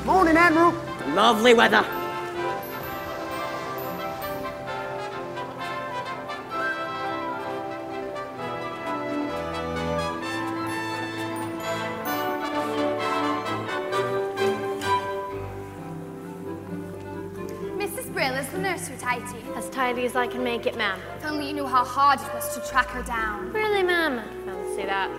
Morning, Admiral. Lovely weather. Mrs. Brill, is the nursery tidy? As tidy as I can make it, ma'am. If only you knew how hard it was to track her down. Really, ma'am? Fancy that.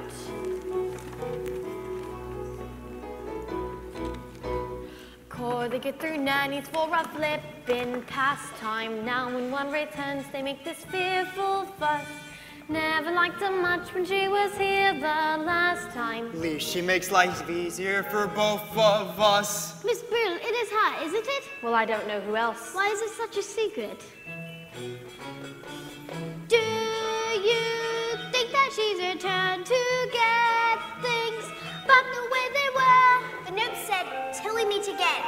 They get through nannies for a flippin' pastime. Now when one returns, they make this fearful fuss. Never liked her much when she was here the last time. At least she makes life easier for both of us. Miss Brill, it is her, isn't it? Well, I don't know who else. Why is it such a secret? Do you think that she's returned to get things back the way they were? The note said, till we meet again.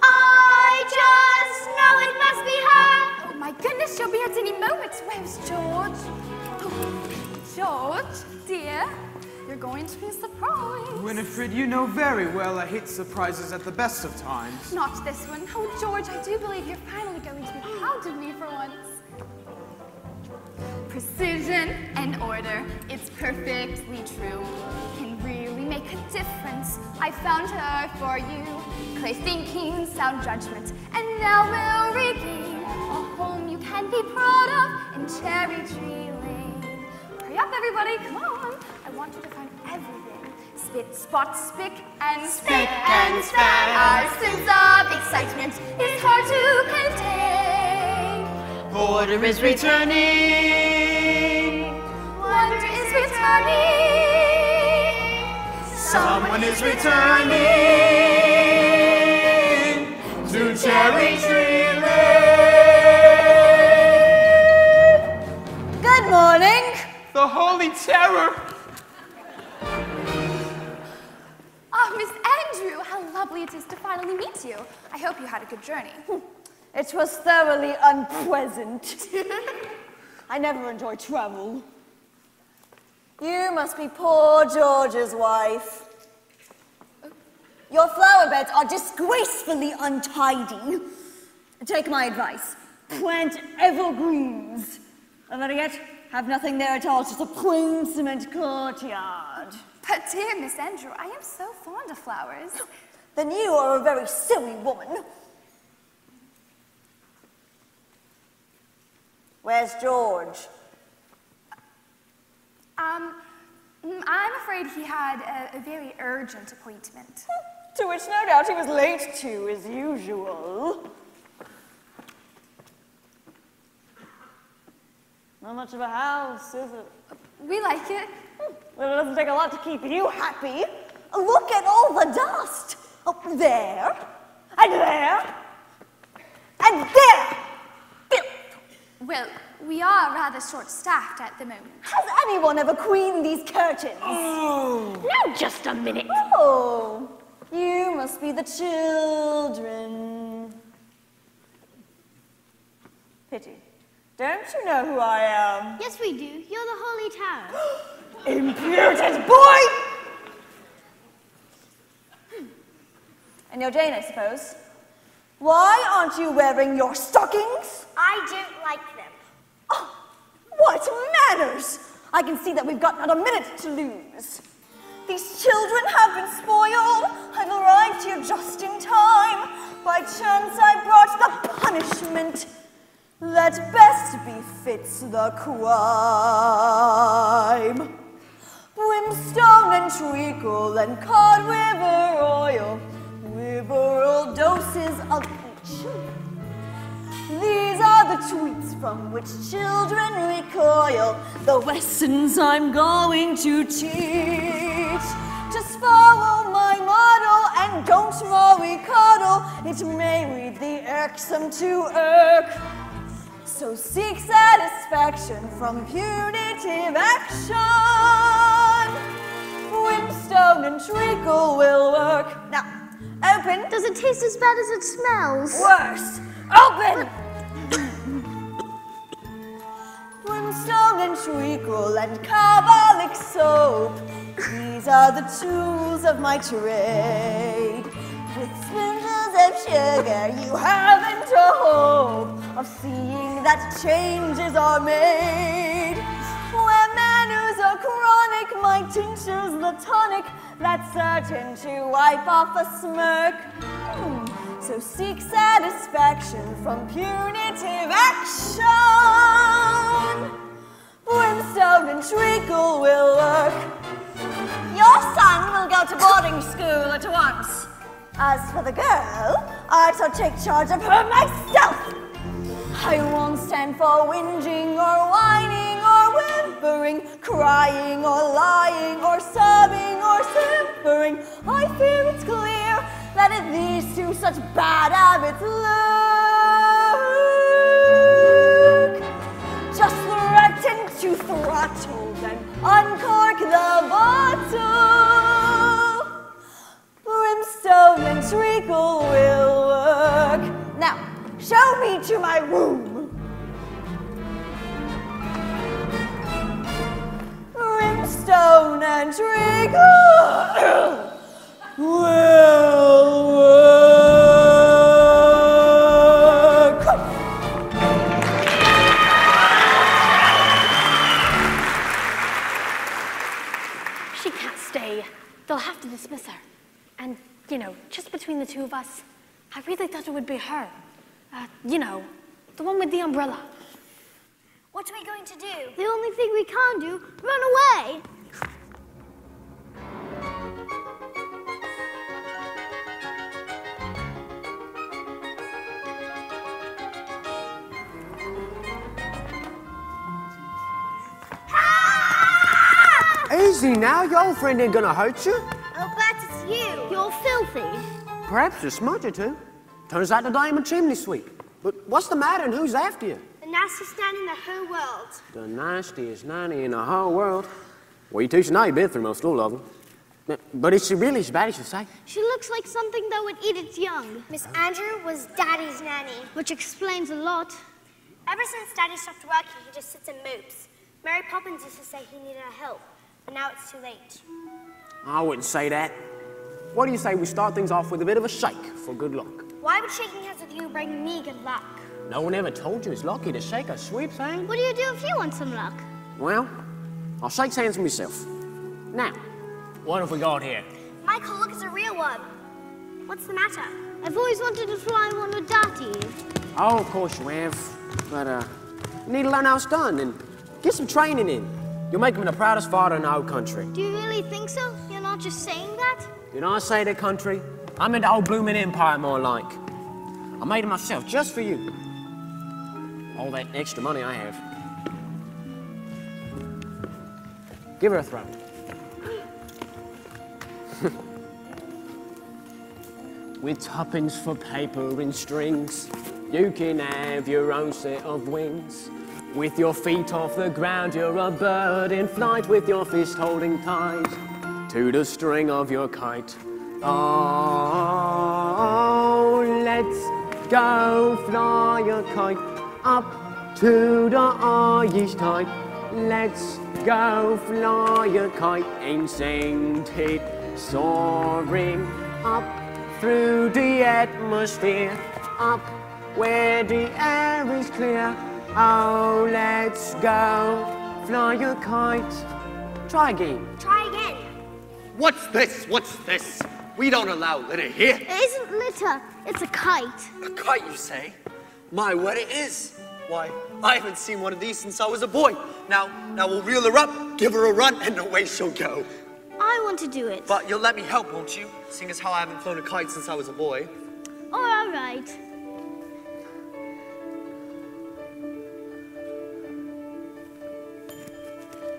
I just know it must be her. Oh my goodness, she'll be here at any moment. Where's George? Oh, George, dear, you're going to be surprised. Winifred, you know very well I hate surprises at the best of times. Not this one. Oh, George, I do believe you're finally going to be proud of me for once. Precision and order, it's perfectly true. Can really make a difference. I found her for you. Clear thinking, sound judgment, and now we'll regain a home you can be proud of in Cherry Tree Lane. Hurry up, everybody, come on. I want you to find everything. Spit, spot, spick, and span. Our sense of excitement is hard to contain. Order is returning. Wonder is returning. Someone is returning to Cherry Tree Lane. Good morning. The Holy Terror! Oh, Miss Andrew, how lovely it is to finally meet you. I hope you had a good journey. It was thoroughly unpleasant. I never enjoy travel. You must be poor George's wife. Your flower beds are disgracefully untidy. Take my advice. Plant evergreens. Or better yet, have nothing there at all, just a plain cement courtyard. But dear Miss Andrew, I am so fond of flowers. Then you are a very silly woman. Where's George? I'm afraid he had a very urgent appointment. To which no doubt he was late to, as usual. Not much of a house, is it? We like it. Well, it doesn't take a lot to keep you happy. Look at all the dust. Oh, there, and there, and there. Well, we are rather short-staffed at the moment. Has anyone ever cleaned these curtains? Now, just a minute. Oh, you must be the children. Pity. Don't you know who I am? Yes, we do. You're the Holy Tower. Impudent boy! And you're Jane, I suppose. Why aren't you wearing your stockings? I don't like them. Oh, what manners! I can see that we've got not a minute to lose. These children have been spoiled. I've arrived here just in time. By chance I brought the punishment that best befits the crime. Brimstone and treacle and cod liver oil, liberal doses of each. These are the tweets from which children recoil, the lessons I'm going to teach. Just follow my model and don't mollycoddle. It may lead the irksome to irk. So seek satisfaction from punitive action. Brimstone and treacle will work. Now, open. Does it taste as bad as it smells? Worse. Open. Brimstone and treacle and carbolic soap. These are the tools of my trade. With spoonfuls of sugar, you haven't a hope of seeing that changes are made. Where manners are chronic, my tincture's the tonic that's certain to wipe off a smirk. So seek satisfaction from punitive action. Brimstone and treacle will work. Your son will go to boarding school at once. As for the girl, I shall take charge of her myself. I won't stand for whinging or whining or whimpering, crying or lying or sobbing or simpering. I fear it's clear that if these two such bad habits lurk, just threaten to throttle them, uncork the bottle. Brimstone and treacle will work. Now, show me to my room. Brimstone and treacle will work. She can't stay. They'll have to dismiss her. And, you know, just between the two of us, I really thought it would be her. You know, the one with the umbrella. What are we going to do? The only thing we can't do, run away. Easy now, your old friend ain't gonna hurt you. I'll bet it's you. You're filthy. Perhaps a smudge or two. Turns out the diamond chimney sweep. But what's the matter and who's after you? The nastiest nanny in the whole world. The nastiest nanny in the whole world. Well, you two should know you've been through most all of them. But is she really as bad as you say? She looks like something that would eat its young. Miss Andrew was Daddy's nanny. Which explains a lot. Ever since Daddy stopped working, he just sits and mopes. Mary Poppins used to say he needed our help, but now it's too late. I wouldn't say that. What do you say we start things off with a bit of a shake for good luck? Why would shaking hands with you bring me good luck? No one ever told you it's lucky to shake a sweep's hand. What do you do if you want some luck? Well, I'll shake hands myself. Now, what have we got here? Michael, look, it's a real one. What's the matter? I've always wanted to fly one with Daddy. Oh, of course you have. But, you need to learn how it's done and get some training in. You'll make him the proudest father in the whole country. Do you really think so? You're not just saying that? Did I say the country? I meant the whole blooming empire, more like. I made it myself, just for you. All that extra money I have. Give her a throw. With tuppence for paper and strings, you can have your own set of wings. With your feet off the ground, you're a bird in flight with your fist holding tight to the string of your kite. Oh, let's go fly a kite up to the highest height. Let's go fly a kite and send it soaring up through the atmosphere, up where the air is clear. Oh, let's go fly a kite. Try again. Try again. What's this? What's this? We don't allow litter here. It isn't litter, it's a kite. A kite, you say? My, what it is. Why, I haven't seen one of these since I was a boy. Now we'll reel her up, give her a run, and away she'll go. I want to do it. But you'll let me help, won't you? Seeing as how I haven't flown a kite since I was a boy. Oh, all right.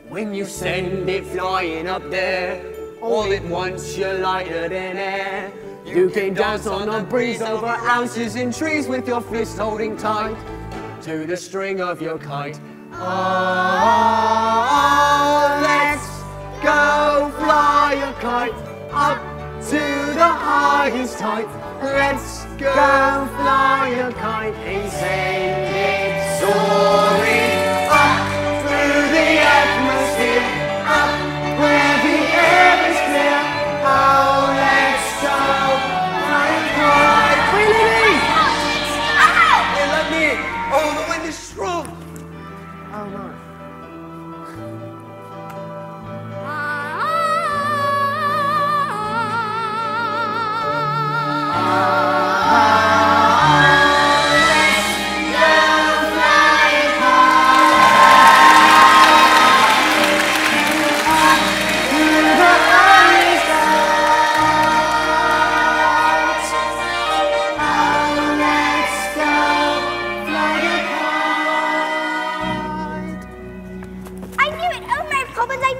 When you send it flying up there, all at once you're lighter than air. You can dance on a breeze over houses and trees with your fist holding tight to the string of your kite. Oh, let's go fly a kite up to the highest height. Let's go fly a kite and send it soaring up through the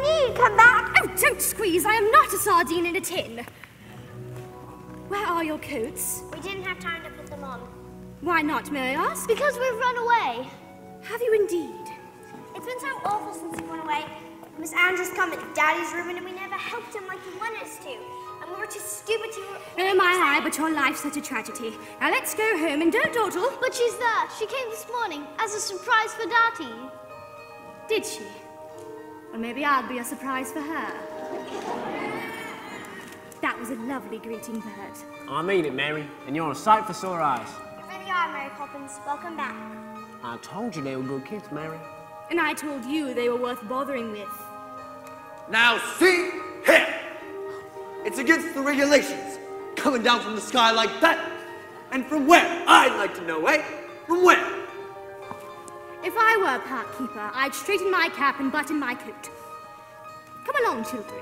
knew you'd come back. Oh, don't squeeze. I am not a sardine in a tin. Where are your coats? We didn't have time to put them on. Why not, may I ask? Because we've run away. Have you indeed? It's been so awful since he went away. Miss Andrews come into Daddy's room and we never helped him like he wanted us to. And we were too stupid to... Oh my, but your life's such a tragedy. Now let's go home and don't dawdle. But she's there. She came this morning as a surprise for Daddy. Did she? Well, maybe I'll be a surprise for her. That was a lovely greeting, Bert. I mean it, Mary, and you're a sight for sore eyes. You really are, Mary Poppins. Welcome back. I told you they were good kids, Mary. And I told you they were worth bothering with. Now see here! It's against the regulations, coming down from the sky like that. And from where? I'd like to know, eh? From where? If I were a park keeper, I'd straighten my cap and button my coat. Come along, children.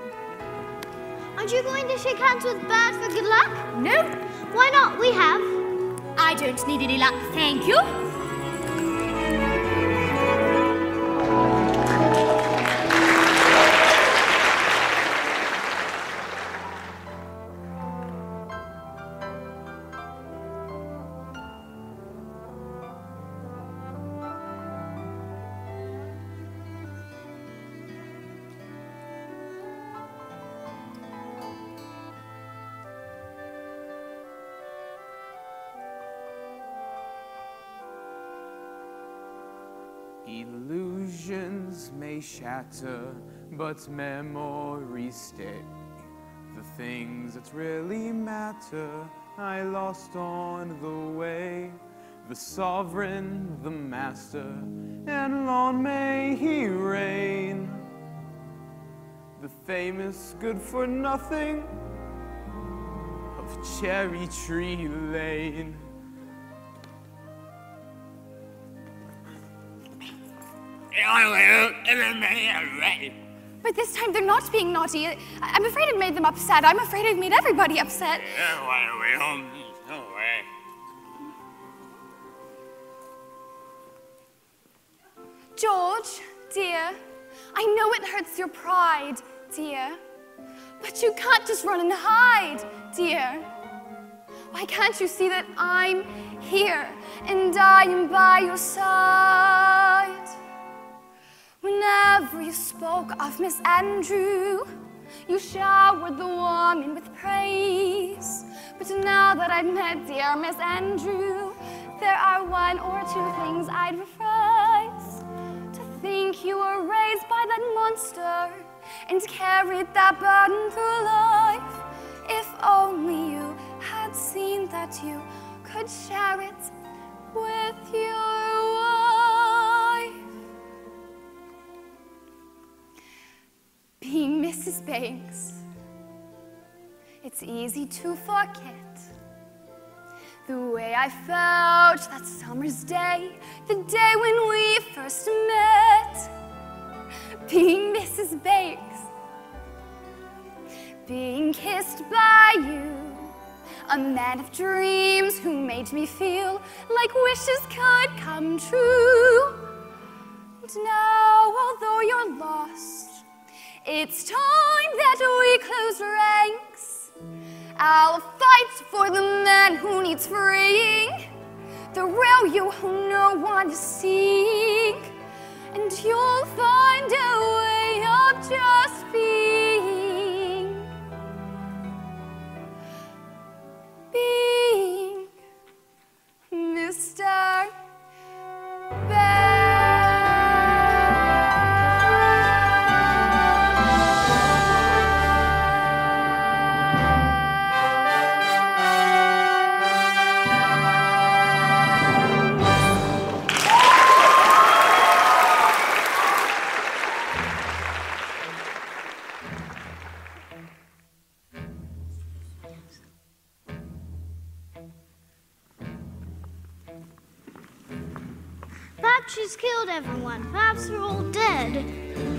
Aren't you going to shake hands with Bert for good luck? No, Why not? We have. I don't need any luck, thank you. Illusions may shatter, but memories stay. The things that really matter, I lost on the way. The sovereign, the master, and long may he reign. The famous good-for-nothing of Cherry Tree Lane. But this time they're not being naughty. I'm afraid it made them upset. I'm afraid I've made everybody upset. George, dear, I know it hurts your pride, dear, but you can't just run and hide, dear. Why can't you see that I'm here and I am by your side? Whenever you spoke of Miss Andrew, you showered the woman with praise. But now that I've met dear Miss Andrew, there are one or two things I'd rephrase. To think you were raised by that monster and carried that burden through life. If only you had seen that you could share it with your wife. Being Mrs. Banks, it's easy to forget the way I felt that summer's day, the day when we first met. Being Mrs. Banks, being kissed by you, a man of dreams who made me feel like wishes could come true. And now, although you're lost, it's time that we close ranks. I'll fight for the man who needs freeing, the real you who no one is seeing, and you'll find a way of just being Mr. Bear. Perhaps she's killed everyone. Perhaps they're all dead.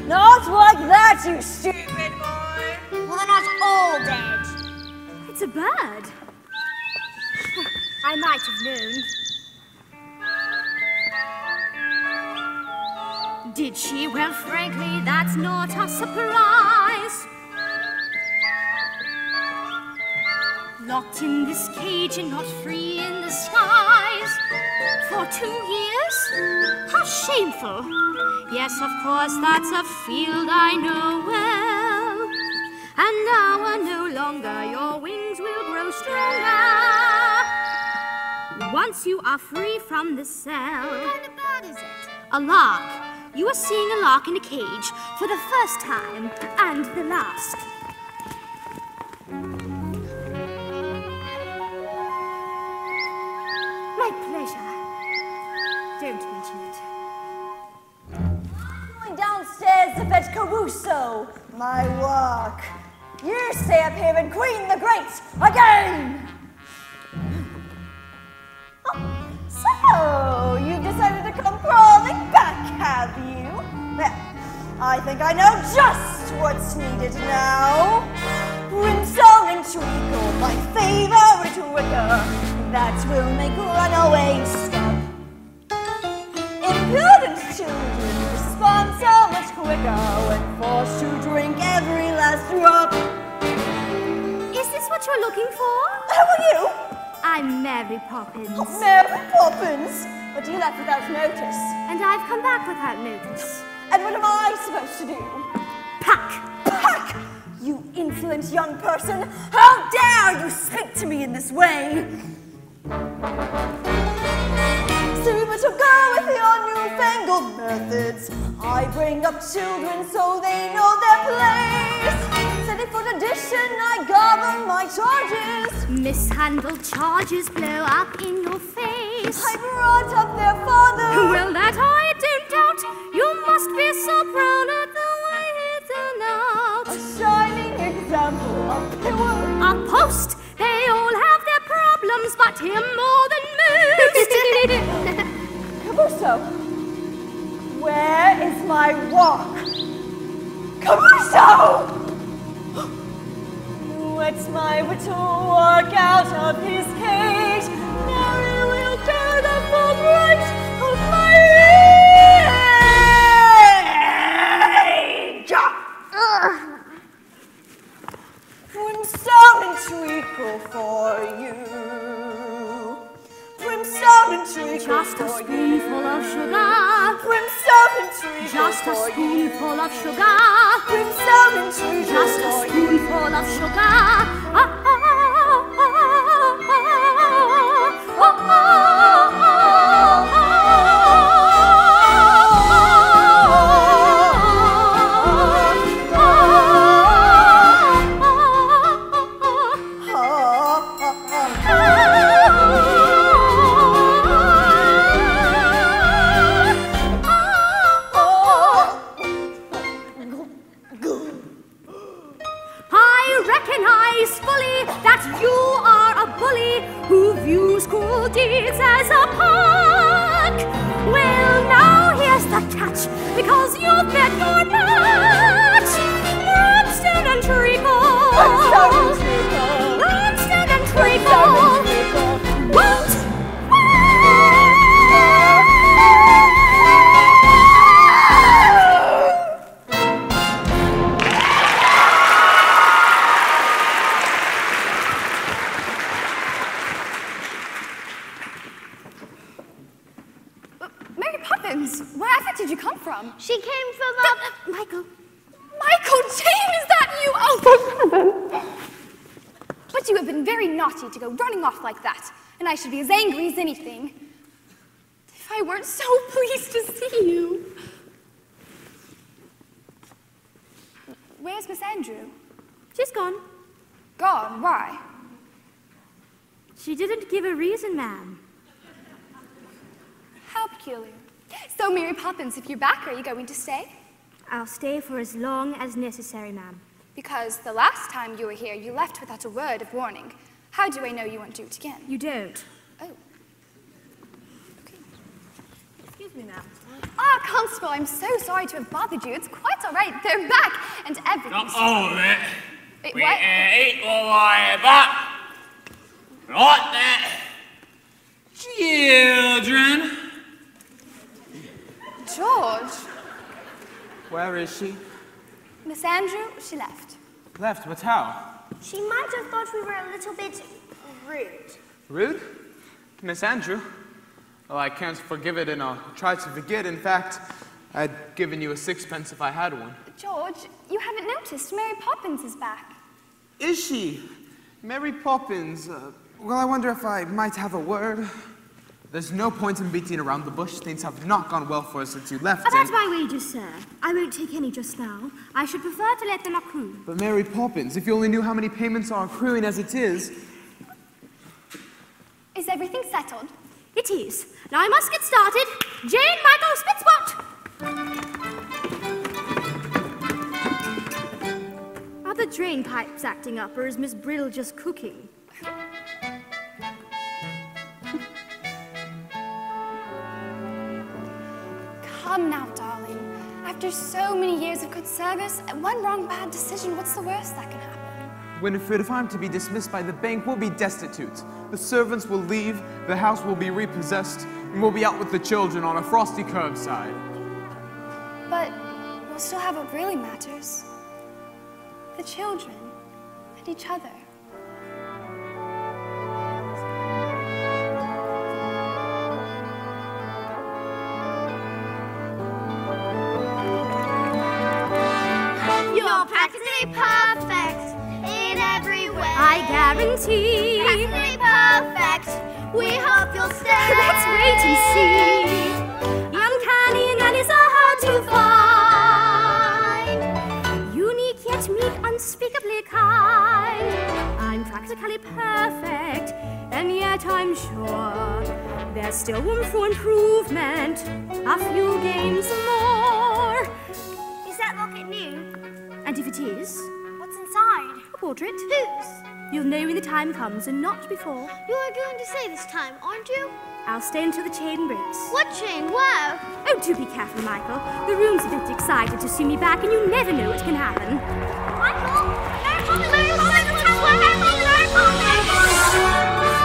Not like that, you stupid boy! Well, they're not all dead. It's a bird. I might have known. Did she? Well, frankly, that's not a surprise. Locked in this cage and not free in the skies for 2 years? How shameful. Yes, of course, that's a field I know well. And now no longer your wings will grow stronger. Once you are free from the cell. What kind of bird is it? A lark. You are seeing a lark in a cage for the first time and the last. My pleasure. Don't mention it. Going downstairs to fetch Caruso, my work. You stay up here and Queen the Great again! Oh, so, you've decided to come crawling back, have you? Well, I think I know just what's needed now. Brimstone and treacle, my favorite wicker, that will make runaway stop. Impudent children respond so much quicker when forced to drink every last drop. Is this what you're looking for? Who are you? I'm Mary Poppins. Oh, Mary Poppins! But you left without notice. And I've come back without notice. And what am I supposed to do? Pack! Pack! You insolent young person! How dare you speak to me in this way? See, but you'll go with your newfangled methods. I bring up children so they know their place. Steady for addition, I govern my charges. Mishandled charges blow up in your face. I brought up their father. Well, that I don't doubt. You must be so proud of the way he turned out. A shining example, a pillar. A post. They all have their problems, but him more than most. Caruso, where is my walk? Caruso! Let's my whittle walk out of his cage. Mary will bear the full brunt of my rage. Brimstone and treacle for you. Brimstone and treacle Just a for spoonful you. of sugar. Brimstone and treacle Just a for you. spoonful of sugar. Brimstone and treacle Just a for you. spoonful of sugar. I recognize fully that you are a bully who views cool deeds as a punk. Well, now here's the catch, because you've met your match. Brimstone and treacle. Brimstone and treacle. Won't Mary Poppins, wherever did you come from? She came from Michael. Michael Jane, is that you? Oh, thank heaven. But you have been very naughty to go running off like that, and I should be as angry as anything. If I weren't so pleased to see you. Where's Miss Andrew? She's gone. Gone, why? She didn't give a reason, ma'am. How peculiar. So, Mary Poppins, if you're back, are you going to stay? I'll stay for as long as necessary, ma'am. Because the last time you were here, you left without a word of warning. How do I know you won't do it again? You don't. Oh. Okay. Excuse me, ma'am. Ah, Constable, I'm so sorry to have bothered you. It's quite all right. They're back, and everything's... Not all of it. Wait, We what? equal way back. Right there. Children. George, Where is she? Miss Andrew, she left. Left, but how? She might have thought we were a little bit rude. Rude? Miss Andrew? Well, I can't forgive it and I'll try to forget. In fact, I'd given you a sixpence if I had one. George, you haven't noticed Mary Poppins is back. Is she? Mary Poppins. Well, I wonder if I might have a word. There's no point in beating around the bush. Things have not gone well for us since you left. About my wages, sir. I won't take any just now. I should prefer to let them accrue. But Mary Poppins, if you only knew how many payments are accruing as it is. Is everything settled? It is. Now I must get started. Jane, Michael, Spitspot! Are the drain pipes acting up, or is Miss Briddle just cooking? Come now, darling. After so many years of good service, one wrong bad decision, what's the worst that can happen? Winifred, if I'm to be dismissed by the bank, we'll be destitute. The servants will leave, the house will be repossessed, and we'll be out with the children on a frosty curbside. But we'll still have what really matters. The children and each other. You're practically perfect in every way. I guarantee. Practically perfect. We hope you'll stay. Let's wait and see. The uncanny and nannies are hard to find. Unique yet meek, unspeakably kind. I'm practically perfect, and yet I'm sure there's still room for improvement. A few games more. Is that locket new? And if it is, What's inside? a portrait. Whose? You'll know when the time comes, and not before. You are going to say this time, aren't you? I'll stay until the chain breaks. What chain? Where? Oh, do be careful, Michael. The room's a bit excited to see me back, and you never know what can happen. Michael! Mary Poppins! Mary Poppins! Mary Poppins! Mary Poppins!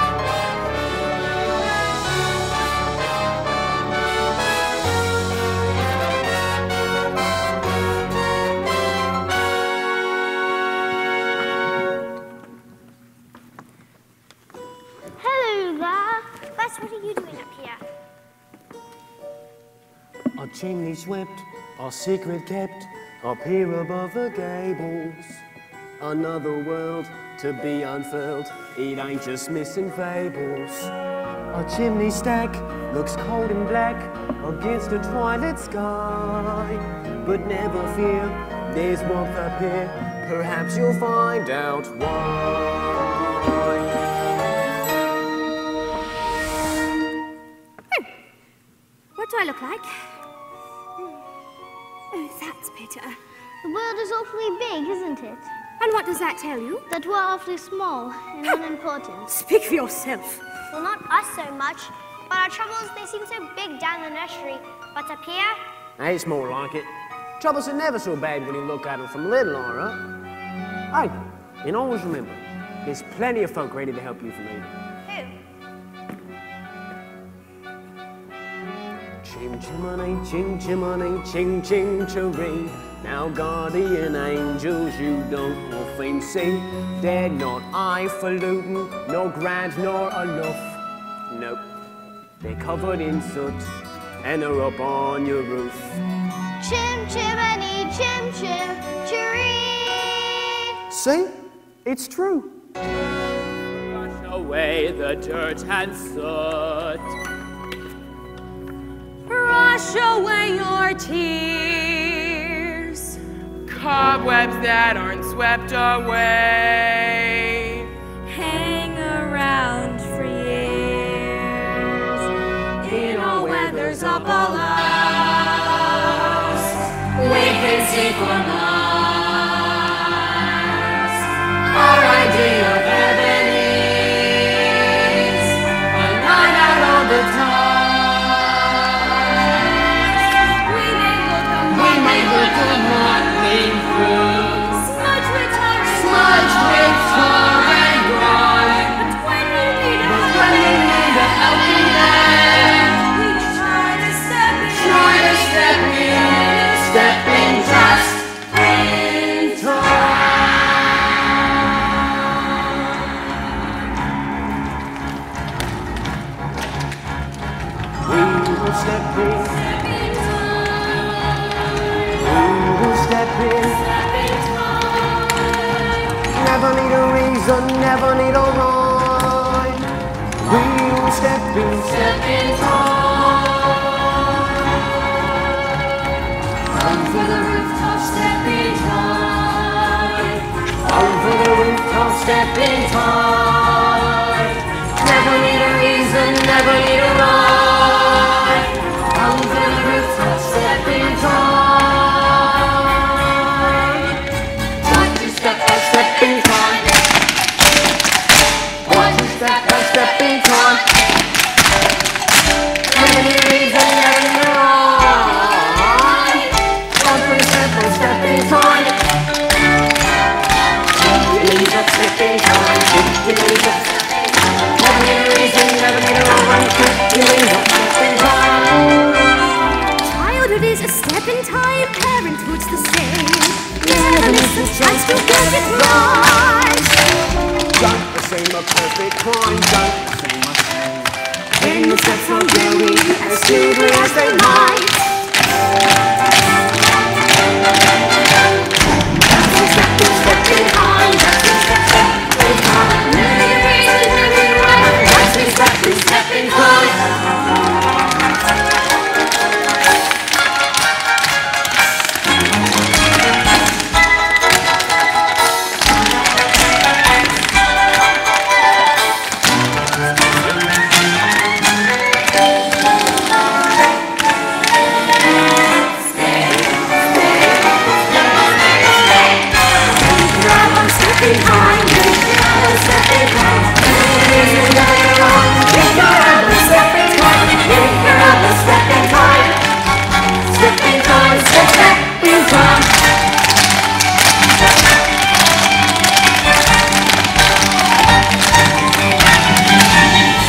Hello there. Bess, what are you doing up here? Our chimney swept, our secret kept, up here above the gables. Another world to be unfurled, it ain't just myths and fables. Our chimney stack looks cold and black against a twilight sky. But never fear, there's warmth up here, perhaps you'll find out why. What do I look like? Oh, that's better. The world is awfully big, isn't it? And what does that tell you? That we're awfully small and unimportant. Speak for yourself. Well, not us so much, but our troubles, they seem so big down the nursery. But up here, It's more like it. Troubles are never so bad when you look at them from little, all right? Hey, and always remember, there's plenty of folk ready to help you from either. who? Chim chimney, ching chimney, ching ching chiree. Now guardian angels you don't often see. They're not highfalutin, nor grand, nor enough. Nope, they're covered in soot and are up on your roof. Chim chimney, chim chim, chiree. See? It's true. Wash away the dirt and soot. Brush away your tears. Cobwebs that aren't swept away. Hang around for years. In all weathers up all hours. We can see for miles. Our idea of heaven is a night out on the top. Smudged with tar and grime. But when you need a helping hand, we try to step in. Step in reason, never need a rhyme. We'll step in time. Over the rooftop, step in time. Over the rooftop, step in time. Never need a reason, never need a rhyme. Over the rooftop, step in time. 1, 2, step in time. 1, 2, step in time. Never need a reason, never need a rhyme. 1, 2, step in time. Step in time. Never need a reason, never need a rhyme. Step in time. Childhood is a step in time, parenthood's the same. Never miss a chance to get it right. Don't the same a perfect crime, don't the same a shame. When the steps are going as smoothly as they might. Step in time. Never need a reason, never need a rhyme. Watch me step in time.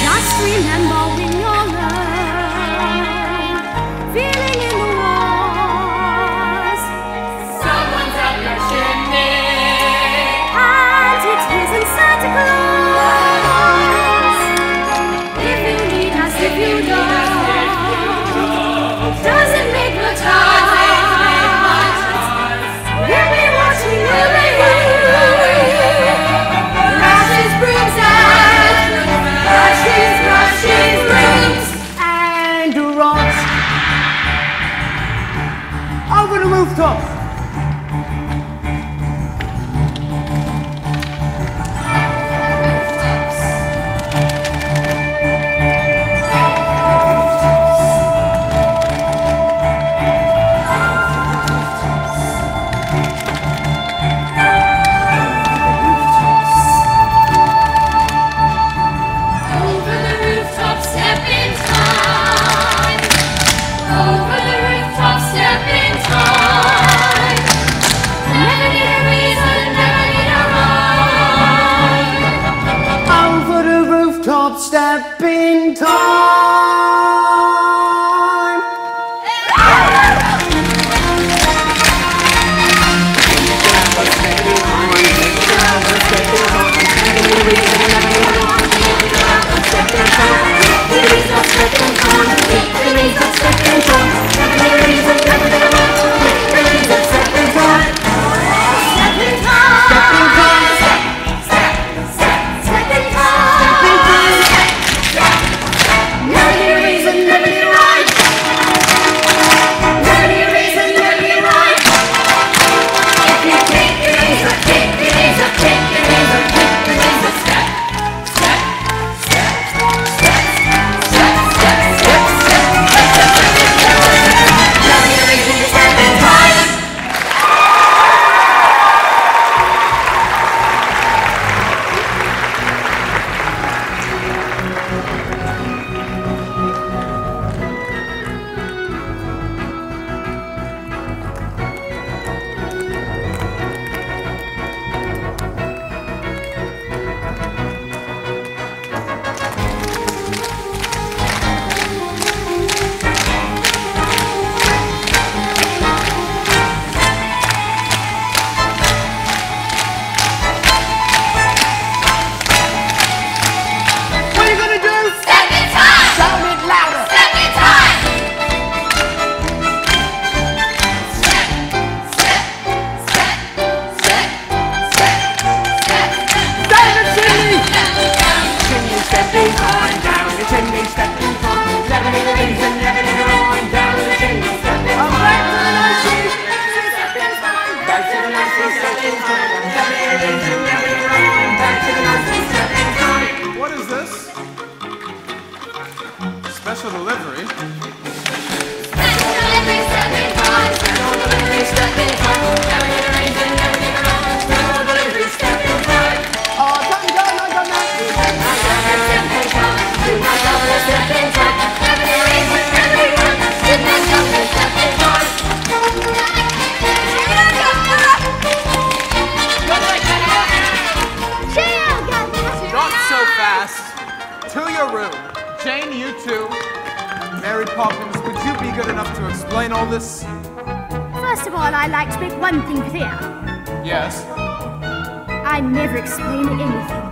Just remember when you're alone, feeling in the walls. Someone's up your chimney. And it isn't Santa Claus. If you need us, if you don't, doesn't make much odds. We'll be watching you. Brushes, brooms, brushes, brooms. And rocks over the rooftop. Over the rooftop, step in time. Over the rooftop, step in time. Never need a reason, never need a rhyme. Over the rooftop, step in time. Step in time. room. Jane, you too. Mary Poppins, would you be good enough to explain all this? First of all, I'd like to make one thing clear. Yes. I never explain anything.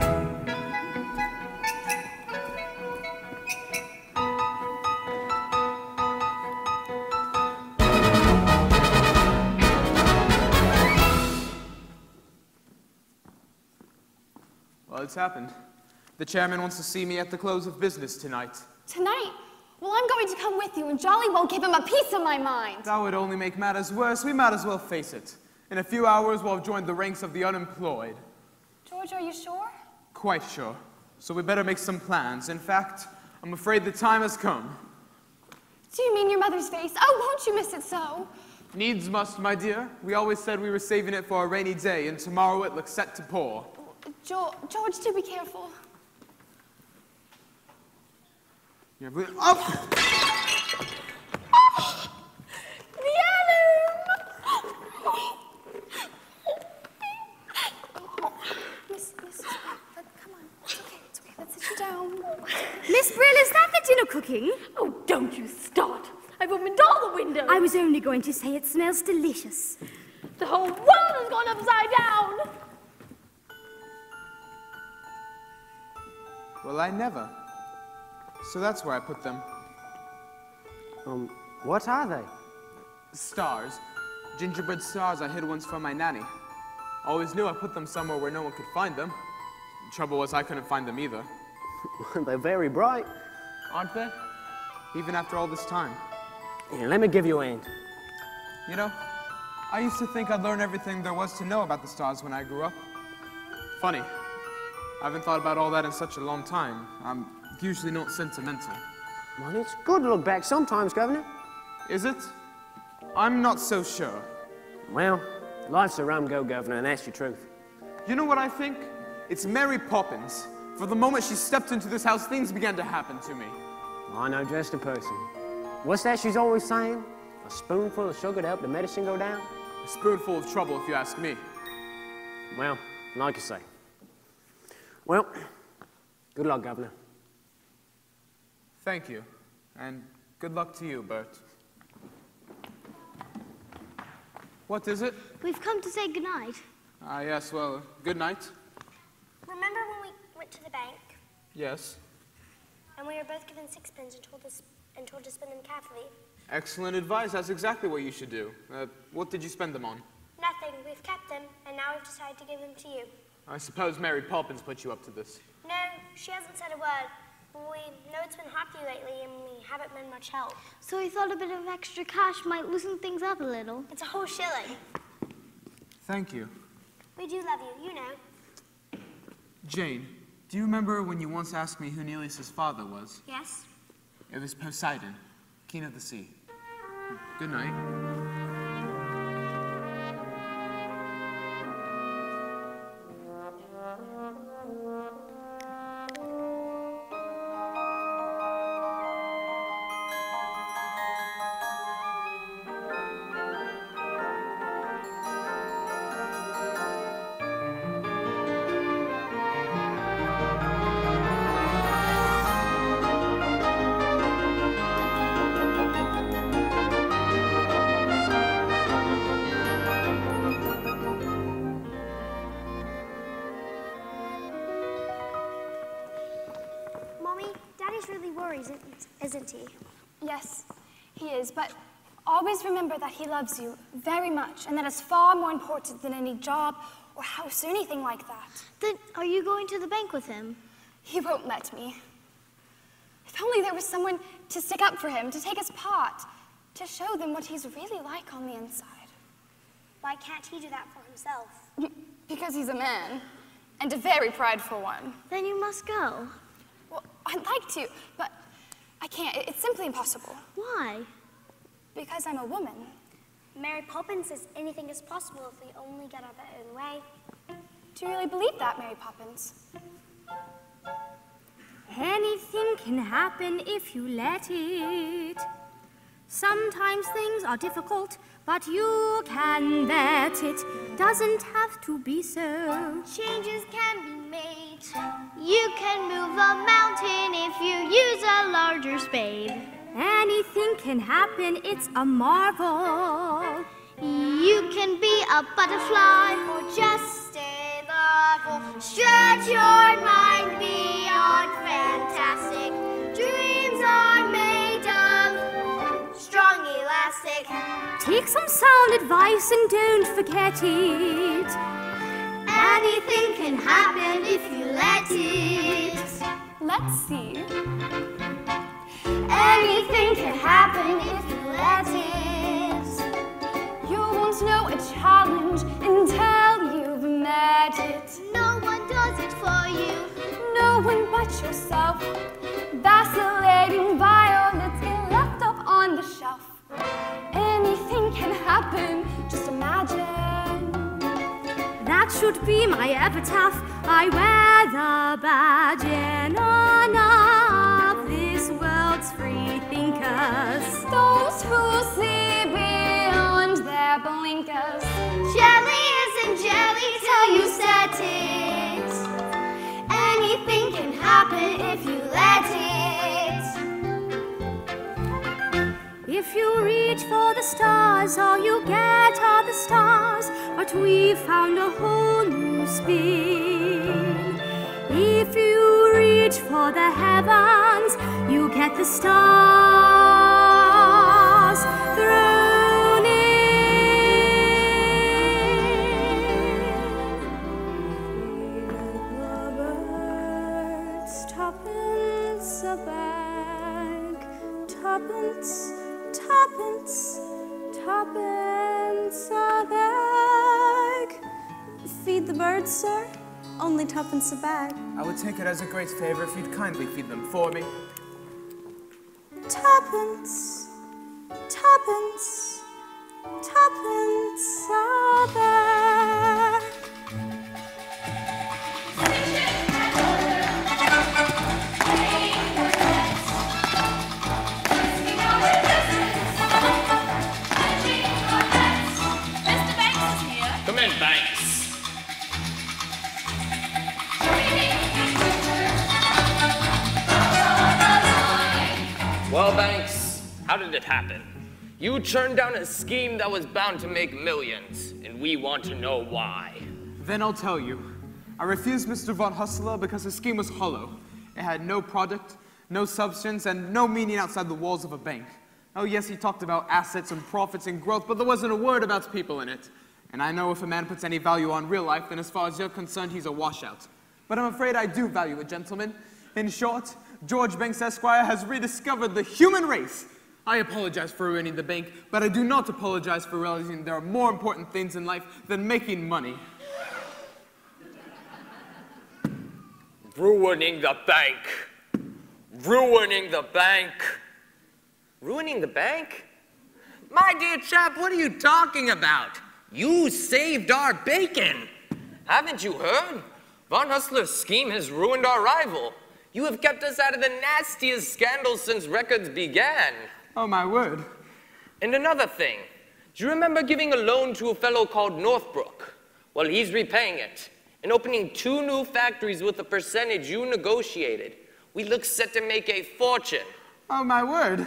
Well, it's happened. The chairman wants to see me at the close of business tonight. Tonight? Well, I'm going to come with you, and Jolly won't give him a piece of my mind. That would only make matters worse. We might as well face it. In a few hours, we'll have joined the ranks of the unemployed. George, are you sure? Quite sure. So we better make some plans. In fact, I'm afraid the time has come. Do you mean your mother's face? Oh, won't you miss it so? Needs must, my dear. We always said we were saving it for a rainy day, and tomorrow it looks set to pour. George, do be careful. Yeah, but, oh! Miss Brill, is that the dinner cooking? Oh, don't you start. I've opened all the windows. I was only going to say it smells delicious. The whole world has gone upside down. Well, I never. So that's where I put them. What are they? Stars. Gingerbread stars I hid once from my nanny. Always knew I put them somewhere where no one could find them. The trouble was I couldn't find them either. They're very bright. Aren't they? Even after all this time. Here, let me give you a hand. You know, I used to think I'd learn everything there was to know about the stars when I grew up. Funny. I haven't thought about all that in such a long time. I'm usually not sentimental. Well, it's good to look back sometimes, Governor. Is it? I'm not so sure. Well, life's a rum go, Governor, and that's your truth. You know what I think? It's Mary Poppins. For the moment she stepped into this house, things began to happen to me. I know just a person. What's that she's always saying? A spoonful of sugar to help the medicine go down? A spoonful of trouble, if you ask me. Well, like I say. Well, good luck, Governor. Thank you. And good luck to you, Bert. What is it? We've come to say goodnight. Ah, yes, well, good night. Remember when we went to the bank Yes. and we were both given sixpence and told to spend them carefully? Excellent advice. That's exactly what you should do. What did you spend them on? Nothing. We've kept them, and now we've decided to give them to you. I suppose Mary Poppins put you up to this. No, she hasn't said a word. We know it's been hard for you lately, and we haven't been much help. So we thought a bit of extra cash might loosen things up a little. It's a whole shilling. Thank you. We do love you, you know. Jane, do you remember when you once asked me who Neleus's father was? Yes? It was Poseidon, king of the sea. Good night. Isn't he? Yes, he is, but always remember that he loves you very much, and that is far more important than any job or house or anything like that. Then are you going to the bank with him? He won't let me. If only there was someone to stick up for him, to take his part, to show them what he's really like on the inside. Why can't he do that for himself? Because he's a man, and a very prideful one. Then you must go. Well, I'd like to, but I can't. It's simply impossible. Why? Because I'm a woman. Mary Poppins says anything is possible if we only get our own way. Do you really believe that, Mary Poppins? Anything can happen if you let it. Sometimes things are difficult, but you can bet it. doesn't have to be so. Changes can be made. You can move a mountain if you use a larger spade. Anything can happen, it's a marvel. You can be a butterfly or just a larval. Stretch your mind beyond fantastic. Dreams are made of strong elastic. Take some sound advice and don't forget it. Anything can happen if you let it. Let's see. Anything can happen if you let it. You won't know a challenge until you've met it. No one does it for you. No one but yourself. Vacillating violets get left up on the shelf. Anything can happen, just imagine. That should be my epitaph. I wear the badge in honor of this world's free thinkers. Those who see beyond their blinkers. Jelly isn't jelly till you set it. Anything can happen if you let it. If you reach for the stars, all you get are the stars. But we've found a whole new spin. If you reach for the heavens, you get the stars thrown in. Birds, tuppence a bag, tuppence. Tuppence, tuppence a bag. Feed the birds, sir? Only tuppence a bag. I would take it as a great favor if you'd kindly feed them for me. Tuppence, tuppence, tuppence a bag. Come in, Banks. Well, Banks, how did it happen? You turned down a scheme that was bound to make millions, and we want to know why. Then I'll tell you. I refused Mr. Von Hustler because his scheme was hollow. It had no product, no substance, and no meaning outside the walls of a bank. Oh yes, he talked about assets and profits and growth, but there wasn't a word about people in it. And I know if a man puts any value on real life, then as far as you're concerned, he's a washout. But I'm afraid I do value a gentleman. In short, George Banks Esquire has rediscovered the human race. I apologize for ruining the bank, but I do not apologize for realizing there are more important things in life than making money. Ruining the bank. Ruining the bank. Ruining the bank? My dear chap, what are you talking about? You saved our bacon. Haven't you heard? Von Hustler's scheme has ruined our rival. You have kept us out of the nastiest scandals since records began. Oh, my word. And another thing. Do you remember giving a loan to a fellow called Northbrook? Well, he's repaying it and opening 2 new factories with the percentage you negotiated. We look set to make a fortune. Oh, my word.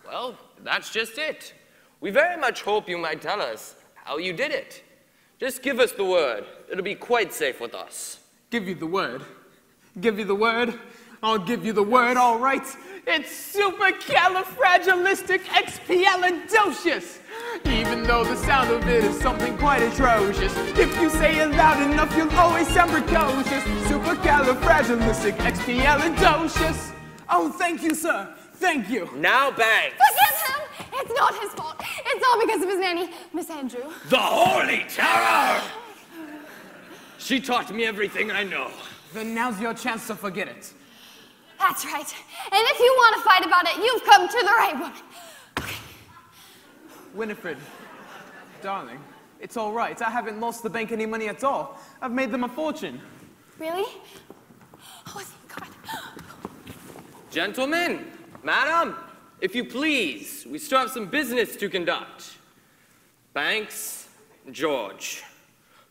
Well, that's just it. We very much hope you might tell us how you did it. Just give us the word. It'll be quite safe with us. Give you the word. Give you the word. I'll give you the word, all right. It's supercalifragilisticexpialidocious. Even though the sound of it is something quite atrocious. If you say it loud enough, you'll always sound precocious. Supercalifragilisticexpialidocious. Oh, thank you, sir. Thank you. Now, Banks. Forgive him! It's not his fault. It's all because of his nanny, Miss Andrew. The Holy Terror! She taught me everything I know. Then now's your chance to forget it. That's right. And if you want to fight about it, you've come to the right woman. Okay. Winifred, darling, it's all right. I haven't lost the bank any money at all. I've made them a fortune. Really? Oh, thank God. Gentlemen, madam, if you please, we still have some business to conduct. Banks, George,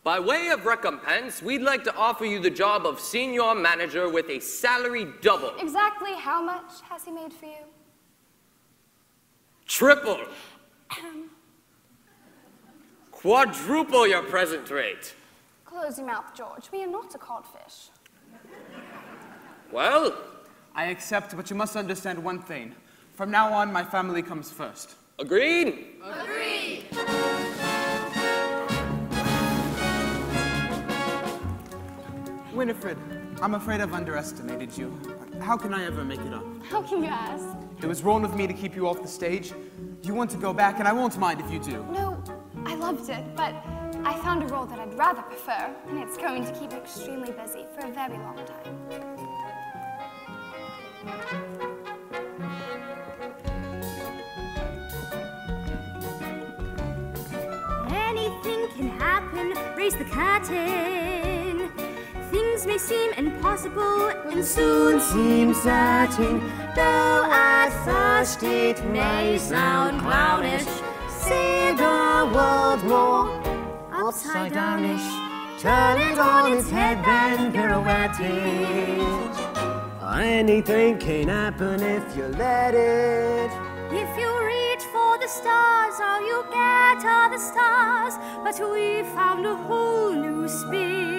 By way of recompense, we'd like to offer you the job of senior manager with a salary double. Exactly how much has he made for you? Triple. Quadruple your present rate. Close your mouth, George. We are not a codfish. Well? I accept, but you must understand one thing. From now on, my family comes first. Agreed? Agreed. Winifred, I'm afraid I've underestimated you. How can I ever make it up? How can you ask? It was wrong of me to keep you off the stage. You want to go back, and I won't mind if you do. No, I loved it, but I found a role that I'd rather prefer, and it's going to keep me extremely busy for a very long time. Anything can happen, raise the curtain. Things may seem impossible and soon seem certain. Though at first it may sound clownish, see the world more upside downish. Turn it on its head, then pirouette it. Anything can happen if you let it. If you reach for the stars, all you get are the stars. But we found a whole new spin.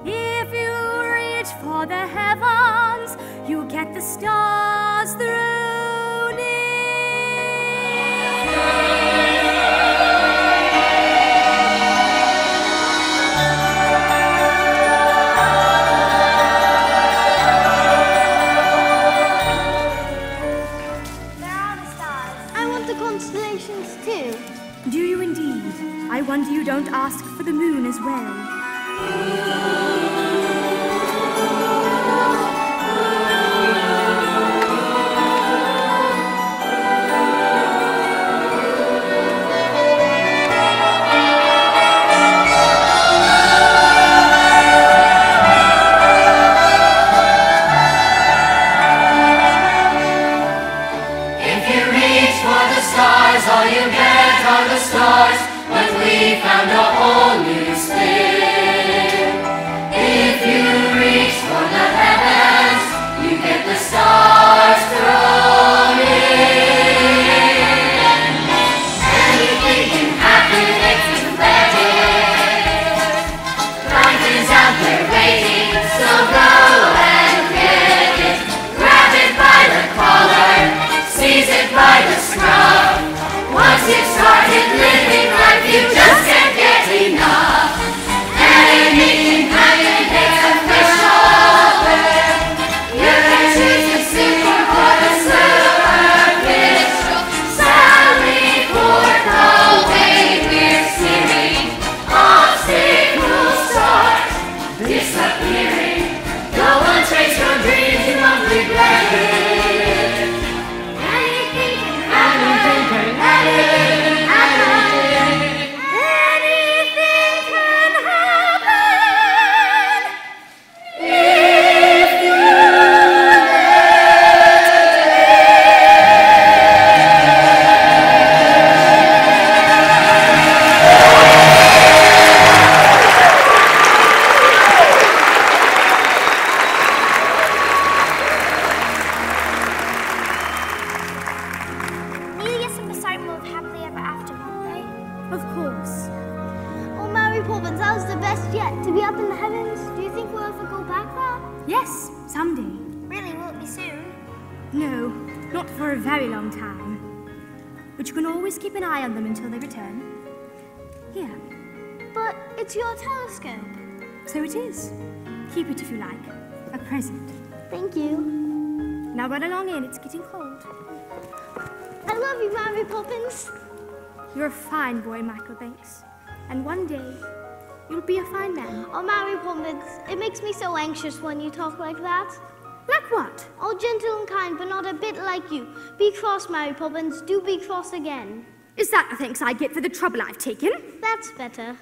If you reach for the heavens, you get the stars thrown in. Constellations too. Do you indeed? I wonder you don't ask for the moon as well. All you get are the stars, but we found a whole new spin. If you reach for the heavens, you get the stars thrown in. Anything can happen if you let it. Life is out there waiting, so go and get it. Grab it by the collar, seize it by the scruff. Once you've started living life, you just can't get enough. Anything can happen, it's official. You can choose the super or the superficial. Sally forth the way we're steering. Obstacle stars disappearing. Go and chase your dreams, you won't regret it. Anything can happen. Anything can happen if you Poppins, that was the best yet. To be up in the heavens. Do you think we'll ever go back there? Yes, someday. Really, will it be soon? No, not for a very long time. But you can always keep an eye on them until they return. Here. But it's your telescope. So it is. Keep it if you like. A present. Thank you. Now run along in, it's getting cold. I love you, Mary Poppins. You're a fine boy, Michael Banks. And one day, you'll be a fine man. Oh, Mary Poppins, it makes me so anxious when you talk like that. Like what? Oh, gentle and kind, but not a bit like you. Be cross, Mary Poppins. Do be cross again. Is that the thanks I get for the trouble I've taken? That's better.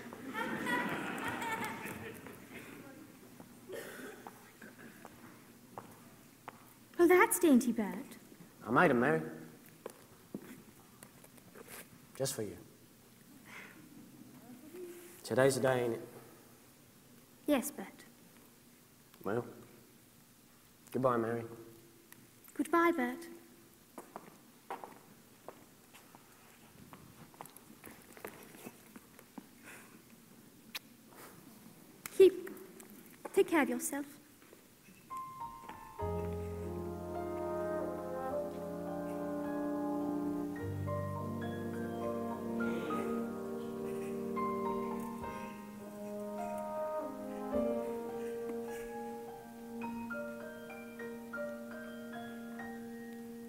Well, that's dainty bird. I made him, Mary. Just for you. Today's the day, ain't it? Yes, Bert. Well, goodbye, Mary. Goodbye, Bert. Take care of yourself.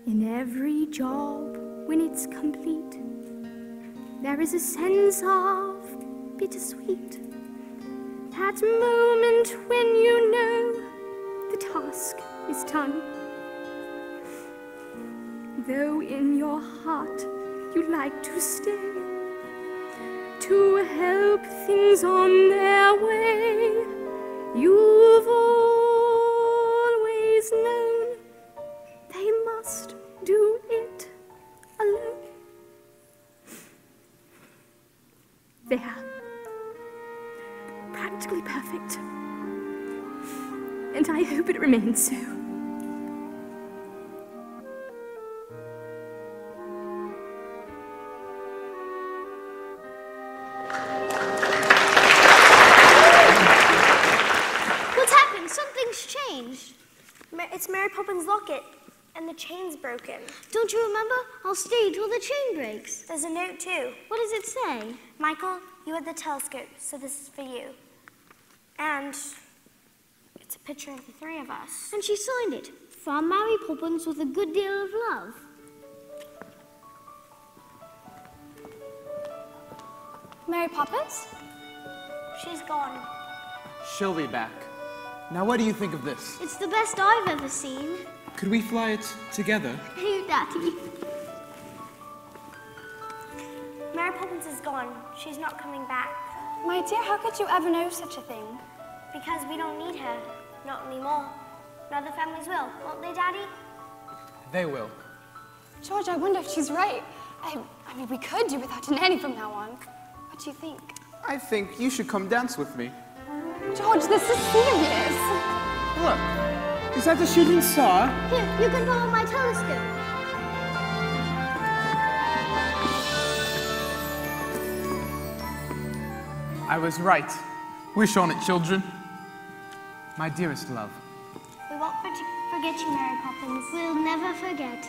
In every job, when it's complete, there is a sense of bittersweet. That moment when you know the task is done. Though in your heart you'd like to stay, to help things on their way, you've always known they must do it alone. There. Practically perfect. And I hope it remains so. What's happened? Something's changed. It's Mary Poppins' locket, and the chain's broken. Don't you remember? I'll stay till the chain breaks. There's a note, too. What does it say? Michael, you had the telescope, so this is for you. And it's a picture of the three of us. And she signed it. From Mary Poppins with a good deal of love. Mary Poppins? She's gone. She'll be back. Now what do you think of this? It's the best I've ever seen. Could we fly it together? Hey, Daddy. Mary Poppins is gone. She's not coming back. My dear, how could you ever know such a thing? Because we don't need her. Not anymore. And other families will, won't they, Daddy? They will. George, I wonder if she's right. I mean, we could do without a nanny from now on. What do you think? I think you should come dance with me. George, this is serious. Look, is that the shooting star? Here, you can borrow my telescope. I was right. Wish on it, children. My dearest love. We won't forget you, Mary Poppins. We'll never forget.